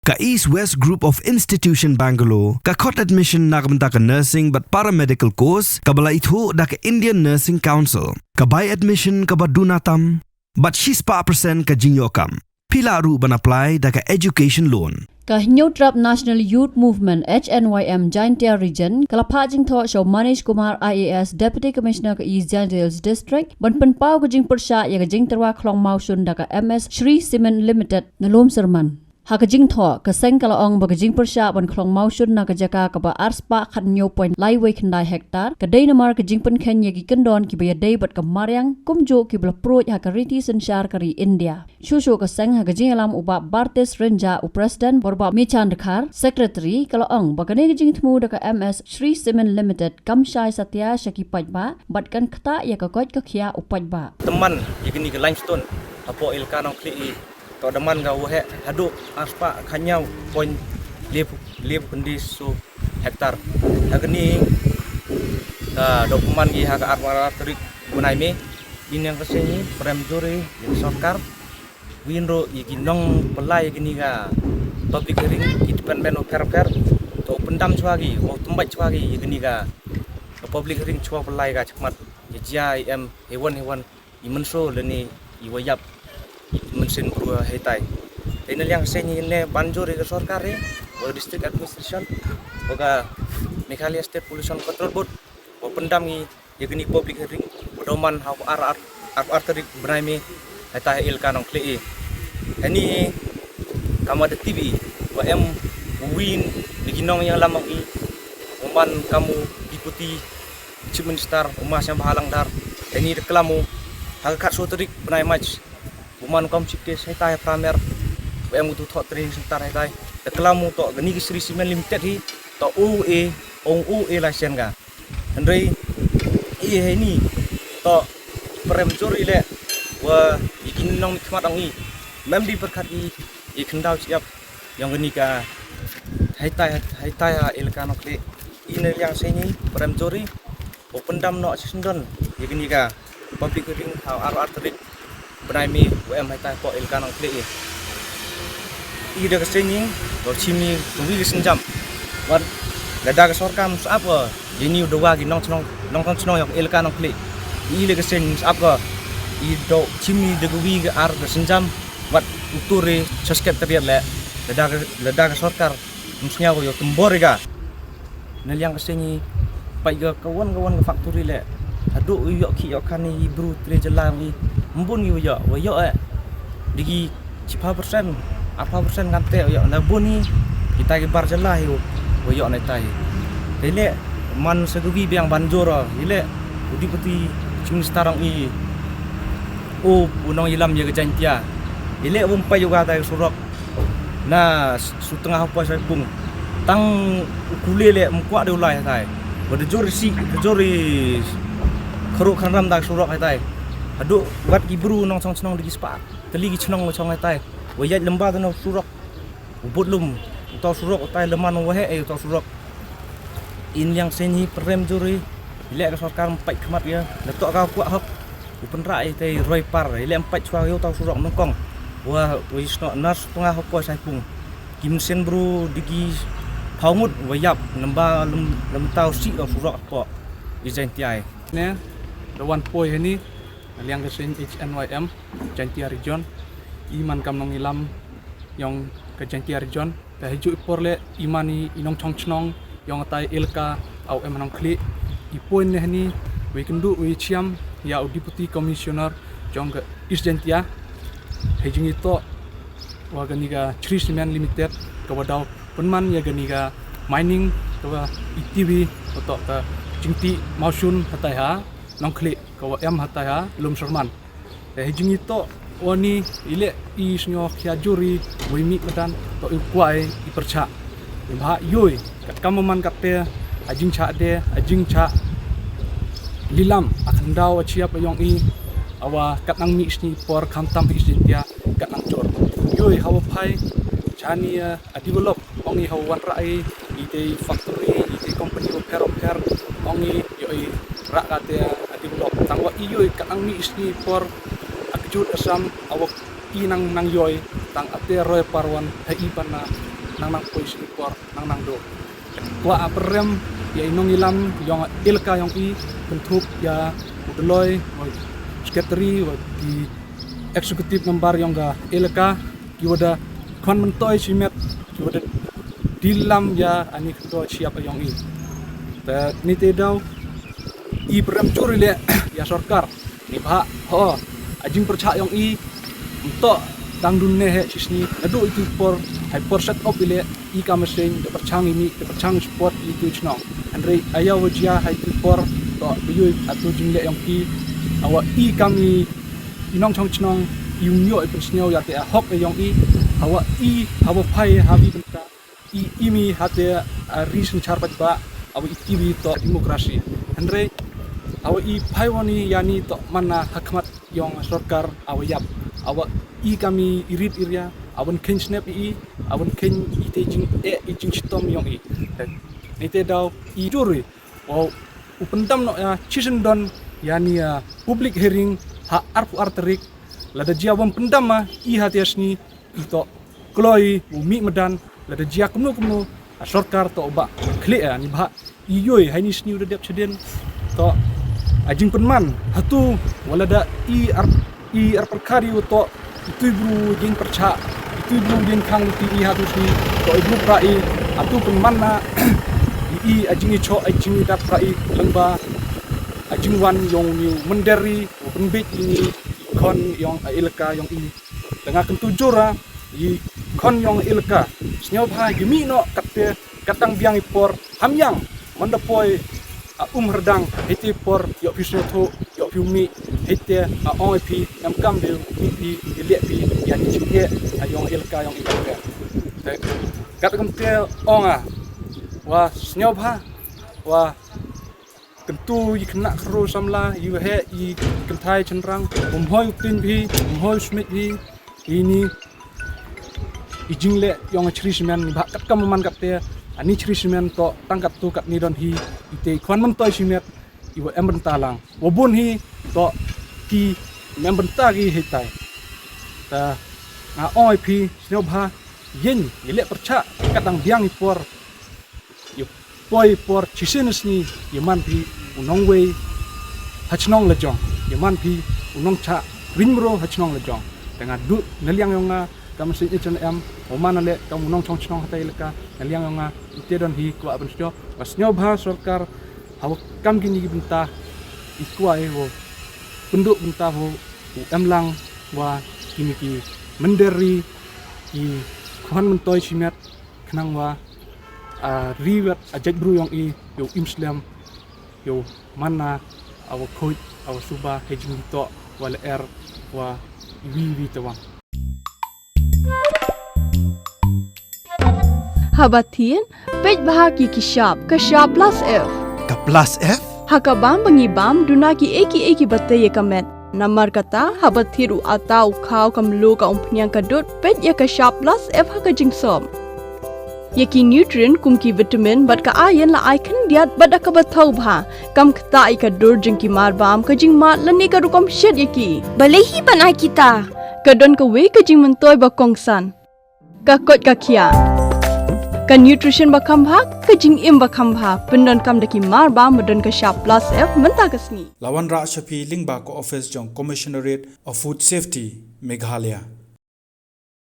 Ka East West Group of Institution Bangalore, ka khot admission nakamta ka nursing but paramedical course, ka bala itho da ka Indian Nursing Council, ka buy admission ka badunatam, but she's pa percent ka jinyokam. Pila ru ban apply da ka education loan. Ka Nyutrap National Youth Movement HNYM Jaintia Region, kalapajing tho show Manish Kumar IAS Deputy Commissioner ka East Jaintias District, ban penpau ka jing persya ya ka jing terwa klong mausun da ka MS Shri Cement Limited nalom serman. Hakajing tho ka seng kalaong bagajing persya ban klong mausun na ka jaka ka ba arspa khat nyo point laiway kendai hektar ka day namar ka jing pen kenya ki kendon ki baya day bat ka maryang kumjo ki bla pro ha ka riti sensyar kari India. Shushu ka seng hakajing alam uba Bartis Renja u President borba Michandkar Secretary kalaong bagane ka jing tmu da ka MS Shri Cement Limited Kamshai Satya Shaki Pajba bat kan kata ya ka koj ka khia u Pajba. Teman yakni ke limestone apo ilka nong kli to deman ga wahe hadu aspa khanyau point lep kondis so hektar yakni dokumen gi ha ka arwara trik bunai me binang keseni prem jore yang sarkar winro yakinong pelai yakni ga public hearing independent of fair to pendam swagi o tumbat swagi yakni ga public hearing chwa pelai ga chmat ya im hewan imenso leni iwayap mensin berua hetai. Ini yang saya ini banjur ke sarkar district administration, boga Meghalaya State Pollution Control Board, pendam ni yakni public hearing, pedoman hau arterik benai hetai ilka nong kle. Ini kamu ada TV, em win diginong yang lama ni, oman kamu diputi Chief Minister umas yang bahalang dar. Ini deklamu hak soterik benai match. Uman kom chipke hetai pramer em tu thot training center hetai deklamu to gani ki Shri Cement Limited hi to OA license ga andrei ini to prem jori le wa ikin nong khmat angi mem di perkhat i khendau siap yang gani ka hetai ilka nok le ini yang seni prem jori o pendam no sendon igni ka public hearing how arterik benai mi UM hetai po ilka nong kle i de keseni do chimi tungwi senjam wat lada ka sorkam apa ini udah wagi nong yang ilka nong kle i le kesen apa i do chimi de wi ga ar senjam wat uture sosket teriat le lada ka sorkar musnya go yo tembor ga nel yang keseni pai ga kawan ga factory le adu yo ki yo kani bru tre jelang i mbun gi wayo digi 10% apa persen ngante yo na buni kita gi bar jelah yo wayo na tai ile man segubi biang banjora ile udipati cun starang i o punong ilam ye Jaintia ile umpai juga tai surok na setengah apa saya pung tang kulele mkwa de ulai tai berdejori keruk khanram dak surok tai adu wat gibru nong song digi spa teli gi chnong chong tai wayat lemba tu surok ubut lum to surok tai leman wahe to surok in yang seni prem juri ile ka sarkar empat khmat ya letok ka kuak hok upen rai tai roi par ile empat chwa yo to surok nongkong wa wisno nas tengah hok sai pung kim sen bru digi paumut wayap lemba lem tau si to surok po Jaintia ne lawan poi ini liang kesin HNYM Jaintia Region iman kam nong ilam yang ke Jaintia Region ta hiju porle imani inong chongnong yang tai ilka au emanong kli ipoin ne ni we kendu we chiam ya deputy commissioner jong ke East Jaintia hejing itu wa ganiga Shri Cement Limited ke wadau penman ya ganiga mining ke ITV atau ke jingti mausun hatai ha nong kli kawa em hatai ha lum serman hejing itu wani ile isnyo khiajuri wimi medan to ikwai ipercha imha yoi kat kamaman katte ajing cha lilam akan daw chiap yong i awa kat nang mi isni por khamtam Jaintia kat nang jor yoi hawa phai chani develop ongi hawan rai ite factory ite company of care ongi yoi rak kate develop tangwa yoi kat nang mi isni por akjut asam awak inang nang yoi tang ate roy parwan hai pana nang poi sipor nang do kwa aprem ya inong ilam yang ilka yang i bentuk ya udeloi sekretari di eksekutif member yang ga ilka kiwada kon mentoi simet kiwada dilam ya ani ketua siapa yang i ta ni te dau i prem curi le ya sarkar ni bha ho ajing percaya yang i untuk dang dunne he sisni adu itu por hyper set up ile i kamesin de perchang ini de perchang sport itu chno andre ayaw wajia hai tu por to biyu atu jingle yang ki awa i kami inong chong chnong yunyo e persnyo ya te hok e yang i awa phai habi benta i imi hate reason charpat ba awa ikiwi to demokrasi andre awa i phai woni yani to mana hakmat yang sarkar awa yap awa i kami irit iria awan ken snap i awan ken ite jing chitom yang i nite daw i juri o upendam no ya chisen don yani public hearing ha arpu arterik lada jia wam pendam ma i hatiasni ito kloi umi medan lada jia kumno sarkar to ba kle ni ba i yoi haini sni udah dep cheden to ajing penman hatu walada i perkari to itu bru jing perca itu bru jing kang ti hatu sni to ibu prai atu penman na i ajing cho ajing dat prai lengba ajing wan yong new menderi penbit ini kon yong ilka yong i tengah kentujura i kon yong ilka snyo bha gimi no katte katang biang ipor hamyang mandapoi herdang hiti por yo pisno tho yo piumi hite oi pi nam kambil pi ile pi yan chike ayong ilka yong ilka kat kamte onga wa snyo bha wa kentu yikna khro samla yu he i kentai chenrang hoi tin bi hoi smit bi ini ijingle yong chrismen bha kat kaman kapte ani chrismen to tangkat tu kat ni don hi ite kwan man toy simet iwa embentalang wobun hi to ki membenta gi hitai ta nga oi pi snyo bha yin ile percha kadang biang ipor yu poi por chisenes ni yaman pi unong wei hachnong lejong yaman pi unong cha rinmro hachnong lejong dengan du neliang yonga kam si HNM omana le kam unong chong chong hatai leka neliang yonga ite don hi kwa pensyo wasnyo bha sarkar haw kam gini benta ikwai wo penduk benta ho emlang wa kini ki menderi ki kwan mentoy simet knang wa riwet ajak bru yang i yo imslam yo mana aw khoj aw suba hejing to wal er wa wi tawang Habatin, pej bahagi kishap plus F. Ka plus F? Hakabam bangibam dunaki eki batay kamet. Namar kata habathiru atau kau kamlu ka umpnyang kadut pej ya kishap plus F haka jingsom. Yaki nutrient kumki vitamin bat ka ayan la icon diat bat ka bathau bha kam kta ikadur jingki marbam ka jingmat lani ka rukom shed yaki. Balehi banai kita. Kadon ka we ka jing mentoy ba kongsan. Ka kot ka kia. Ka nutrition ba khambha ka jing im ba khambha pendon kam daki mar ba modon ka sharp plus F menta kasni Lawan Ra Shafi Lingba ko office jong Commissionerate of Food Safety Meghalaya